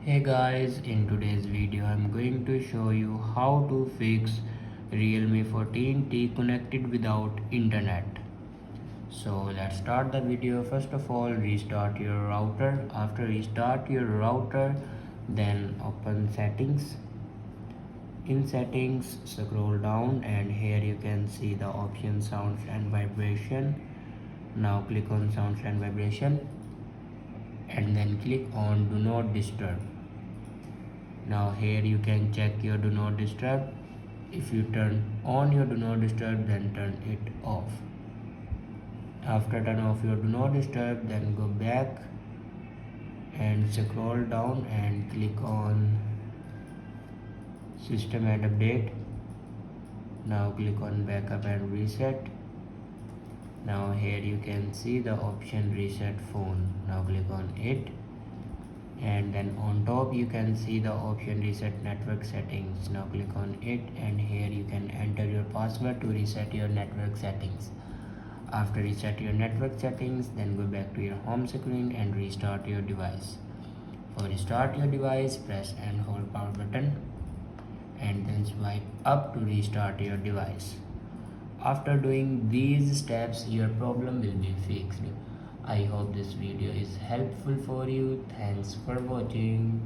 Hey guys, in today's video I'm going to show you how to fix Realme 14T connected without internet. So let's start the video. First of all, restart your router. After restart your router, then open settings. In settings, scroll down and here you can see the option sounds and vibration. Now click on sounds and vibration and then click on do not disturb. Now here you can check your do not disturb. If you turn on your do not disturb, then turn it off. After turn off your do not disturb, then go back and scroll down and click on system and update. Now click on backup and reset. Now here you can see the option reset phone. Now click on it, and then on top you can see the option reset network settings. Now click on it, and here you can enter your password to reset your network settings. After reset your network settings, then go back to your home screen and restart your device. For restart your device, press and hold power button and then swipe up to restart your device. After doing these steps, your problem will be fixed. I hope this video is helpful for you. Thanks for watching.